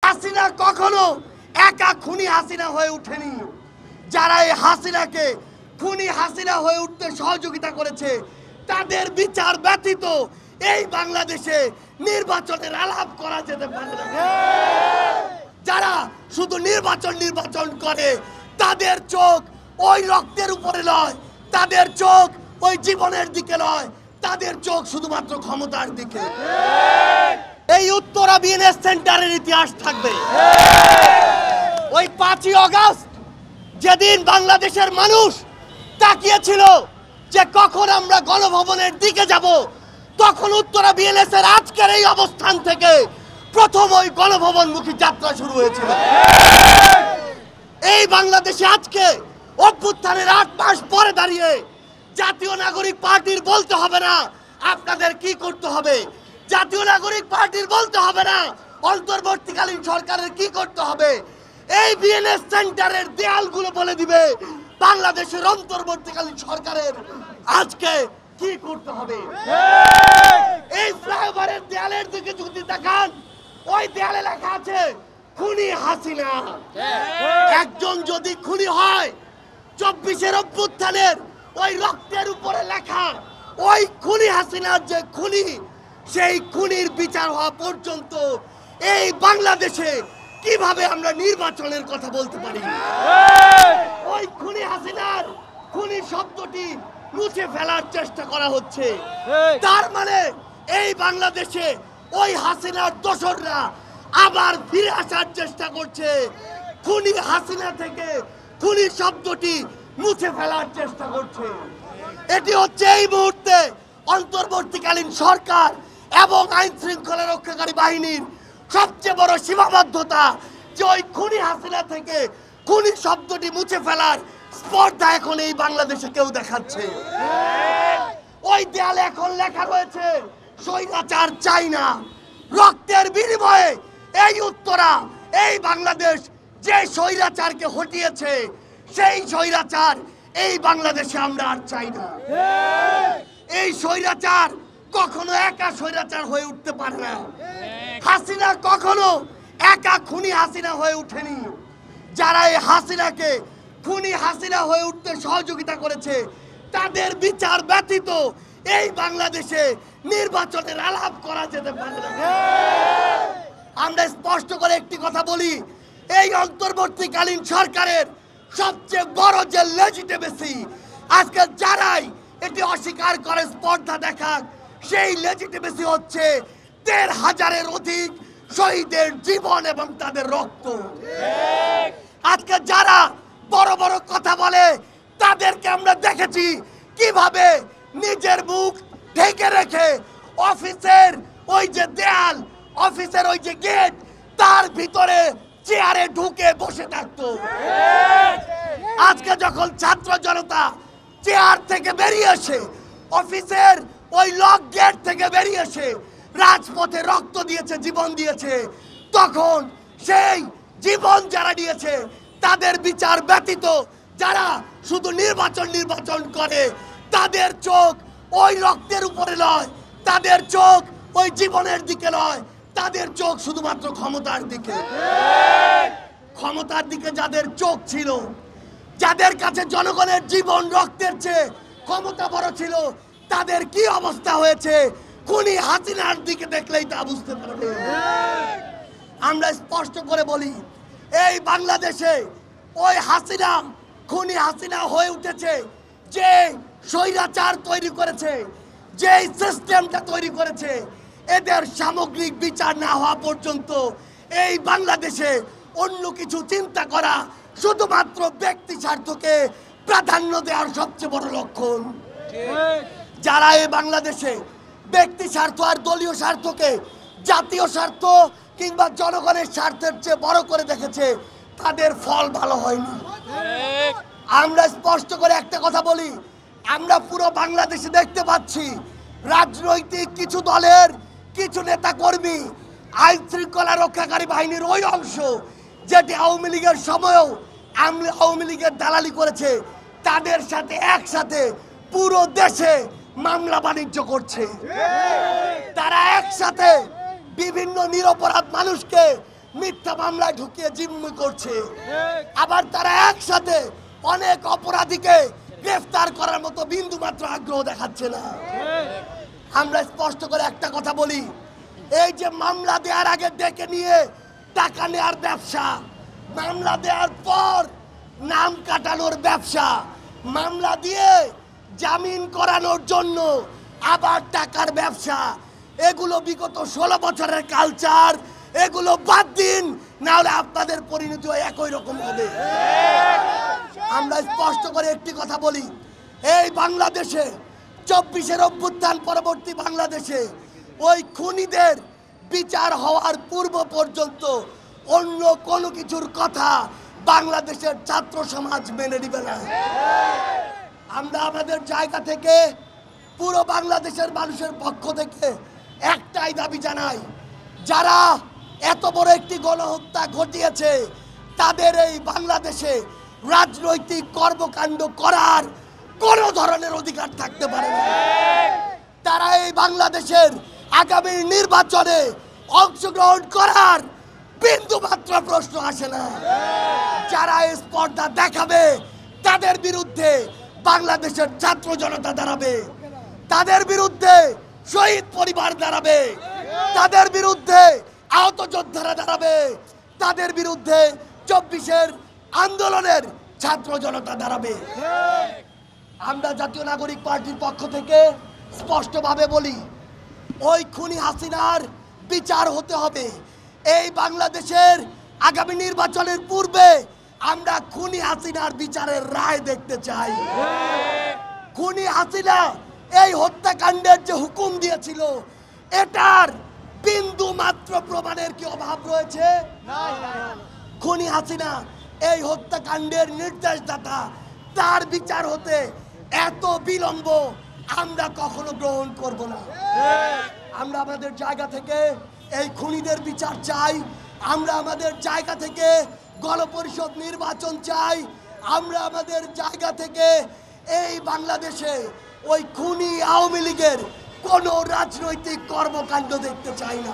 হাসিনা কখনো একা খুনি হাসিনা হয়ে ওঠেনি। যারা এই হাসিনাকে খুনি হাসিনা হয়ে উঠতে সহযোগিতা করেছে তাদের বিচার ব্যতীত এই বাংলাদেশে নির্বাচনের আলাপ করা যেতে পারে না। যারা শুধু নির্বাচন করে তাদের চোখ ওই রক্তের উপরে নয়, তাদের চোখ ওই জীবনের দিকে নয়, তাদের চোখ শুধুমাত্র ক্ষমতার দিকে। এই উত্তরা বিএনএস সেন্টারের ইতিহাস থাকবে। ওই 5ই আগস্ট যেদিন বাংলাদেশের মানুষ তাকিয়েছিল যে কখন আমরা গণভবনের দিকে যাব, তখন উত্তরা বিএনএস এর আজকের এই অবস্থান থেকে প্রথম ওই গণভবনমুখী যাত্রা শুরু হয়েছিল। এই বাংলাদেশে আজকে অভ্যুত্থানের 8 মাস পরে দাঁড়িয়ে জাতীয় নাগরিক পার্টির বলতে হবে না আপনাদের কি করতে হবে, জাতীয় নাগরিক পার্টির বলতে হবে না অন্তর্বর্তীকালীন সরকারের কি করতে হবে। এই বিএনএস সেন্টারের দেয়ালগুলো বলে দিবে বাংলাদেশের অন্তর্বর্তীকালীন সরকারের আজকে কি করতে হবে। এই ফ্লাইওভারের দেয়ালের দিকে যদি তাকান, ওই দেয়ালে লেখা আছে খুনি হাসিনা। একজন যদি খুনি হয়, 24-এর অভ্যুত্থানের ওই রক্তের উপরে লেখা ওই খুনি হাসিনার যে খুনি, সেই খুনির বিচার হওয়া পর্যন্ত এই বাংলাদেশে কিভাবে আমরা নির্বাচনের কথা বলতে পারি। ওই খুনি হাসিনার খুনি শব্দটি মুছে ফেলার চেষ্টা করা হচ্ছে। তার মানে এই বাংলাদেশে ওই হাসিনার দোসররা আবার ফিরে আসার চেষ্টা করছে। খুনি হাসিনা থেকে খুনি শব্দটি মুছে ফেলার চেষ্টা করছে। এটি হচ্ছে এই মুহূর্তে অন্তর্বর্তীকালীন সরকার এবং আইন শৃঙ্খলা রক্ষাকারী বাহিনীর সবচেয়ে বড় সীমাবদ্ধতা, যে ওই খুনি হাসিনা থেকে খুনি শব্দটি মুছে ফেলার স্পর্ধা এখন এই বাংলাদেশে কেউ দেখাচ্ছে। ওই দেয়ালে এখন লেখা রয়েছে স্বৈরাচার চাই না। রক্তের বিনিময়ে এই উত্তরা, এই বাংলাদেশ যে স্বৈরাচারকে হটিয়েছে, সেই স্বৈরাচার এই বাংলাদেশে আমরা আর চাই না। এই স্বৈরাচার কখনো একা স্বৈরাচার হয়ে উঠতে পারে না। হাসিনা কখনো একা খুনি হাসিনা হয়ে ওঠেনি। যারা এই হাসিনাকে খুনি হাসিনা হয়ে উঠতে সহযোগিতা করেছে তাদের বিচার ব্যতীত এই বাংলাদেশে নির্বাচনের আলাপ করা যেতে পারে না। আমরা স্পষ্ট করে একটি কথা বলি, এই অন্তর্বর্তীকালীন সরকারের সবচেয়ে বড় যে লেজিটিমেসি, আজকে যারাই এটি অস্বীকার করে স্পর্ধা দেখাক, সেই লেজিটিমেসি হচ্ছে ১৩,০০০-এর অধিক শহীদের জীবন এবং তাদের রক্ত। আজকে যারা বড় বড় কথা বলে তাদেরকে আমরা দেখেছি কিভাবে নিজের মুখ ঢেকে রেখে অফিসের ওই যে দেয়াল, অফিসের ওই যে গেট, তার ভিতরে চেয়ারে ঢুকে বসে থাকতো। আজকে যখন ছাত্র জনতা চেয়ার থেকে বেরিয়ে আসে, অফিসের ওই লক গেট থেকে বেরিয়ে এসে রাজপথে রক্ত দিয়েছে, জীবন দিয়েছে, তখন সেই জীবন যারা দিয়েছে তাদের বিচার ব্যতীত যারা শুধু নির্বাচন করে তাদের চোখ ওই রক্তের উপরে নয়, তাদের চোখ ওই জীবনের দিকে নয়, তাদের চোখ শুধুমাত্র ক্ষমতার দিকে। ক্ষমতার দিকে যাদের চোখ ছিল, যাদের কাছে জনগণের জীবন রক্তের চেয়ে ক্ষমতা বড় ছিল, তাদের কি অবস্থা হয়েছে খুনি হাসিনার দিকে দেখলেই তা বুঝতে পারবে। আমরা স্পষ্ট করে বলি, এই বাংলাদেশে ওই হাসিনা খুনি হাসিনা হয়ে উঠেছে যে স্বৈরাচার তৈরি করেছে, যে সিস্টেমটা তৈরি করেছে, এদের সামগ্রিক বিচার না হওয়া পর্যন্ত এই বাংলাদেশে অন্য কিছু চিন্তা করা শুধুমাত্র ব্যক্তি স্বার্থকে প্রাধান্য দেওয়ার সবচেয়ে বড় লক্ষণ। যারা এই বাংলাদেশে ব্যক্তি স্বার্থ আর দলীয় স্বার্থকে জাতীয় স্বার্থ কিংবা জনগণের স্বার্থের চেয়ে বড় করে দেখেছে, তাদের ফল ভালো হয়নি। আমরা স্পষ্ট করে একটা কথা বলি, আমরা পুরো বাংলাদেশে দেখতে পাচ্ছি রাজনৈতিক কিছু দলের কিছু নেতা কর্মী আইন শৃঙ্খলা রক্ষাকারী বাহিনীর ওই অংশ যেটি আওয়ামী লীগের সময়ও আওয়ামী লীগের দালালি করেছে, তাদের সাথে একসাথে পুরো দেশে মামলা বাণিজ্য করছে। তারা একসাথে বিভিন্ন নিরপরাধ মানুষকে মিথ্যা মামলায় ঢুকিয়ে জিম্মি করছে, আবার তারা একসাথে অনেক অপরাধীকে গ্রেফতার করার মতো বিন্দু মাত্র আগ্রহ দেখাচ্ছে না। আমরা স্পষ্ট করে একটা কথা বলি, এই যে মামলা দেওয়ার আগে ডেকে নিয়ে টাকা নেওয়ার ব্যবসা, মামলা দেওয়ার পর নাম কাটানোর ব্যবসা, মামলা দিয়ে জামিন করানোর জন্য আবার টাকার ব্যবসা, এগুলো বিগত 16 বছরের কালচার। এগুলো বাদ দিন, না হলে আপনাদের পরিণতি একই রকম হবে। আমরা স্পষ্ট করে একটি কথা বলি, এই বাংলাদেশে 24-এর অভ্যুত্থান পরবর্তী বাংলাদেশে ওই খুনিদের বিচার হওয়ার পূর্ব পর্যন্ত অন্য কোনো কিছুর কথা বাংলাদেশের ছাত্র সমাজ মেনে নিবে না। আমরা আমাদের জায়গা থেকে পুরো বাংলাদেশের মানুষের পক্ষ থেকে একটাই দাবি জানাই, যারা এত বড় একটি গণহত্যা ঘটিয়েছে তাদের এই বাংলাদেশে রাজনৈতিক কর্মকাণ্ড করার কোনো ধরনের অধিকার থাকতে পারে না। তারা এই বাংলাদেশের আগামী নির্বাচনে অংশগ্রহণ করার বিন্দু মাত্র প্রশ্ন আসে না। যারা এই স্পর্ধা দেখাবে তাদের বিরুদ্ধে বাংলাদেশের ছাত্র জনতা দাঁড়াবে, তাদের বিরুদ্ধে শহীদ পরিবার দাঁড়াবে, তাদের বিরুদ্ধে আহত যোদ্ধারা দাঁড়াবে, তাদের বিরুদ্ধে 24-এর আন্দোলনের ছাত্র জনতা দাঁড়াবে। আমরা জাতীয় নাগরিক পার্টির পক্ষ থেকে স্পষ্টভাবে বলি, ওই খুনি হাসিনার বিচার হতে হবে। এই বাংলাদেশের আগামী নির্বাচনের পূর্বে আমরা খুনি হাসিনার বিচারের রায় দেখতে চাই। খুনি হাসিনা এই হত্যাকাণ্ডের যে হুকুম দিয়েছিল, এটার বিন্দু মাত্র প্রমাণের কি অভাব রয়েছে? খুনি হাসিনা এই হত্যাকাণ্ডের নির্দেশদাতা, তার বিচার হতে এত বিলম্ব আমরা কখনো গ্রহণ করব না। আমরা আমাদের জায়গা থেকে এই খুনিদের বিচার চাই, আমরা আমাদের জায়গা থেকে গণপরিষদ নির্বাচন চাই, আমরা আমাদের জায়গা থেকে এই বাংলাদেশে ওই খুনি আওয়ামী লীগের কোনো রাজনৈতিক কর্মকাণ্ড দেখতে চাই না।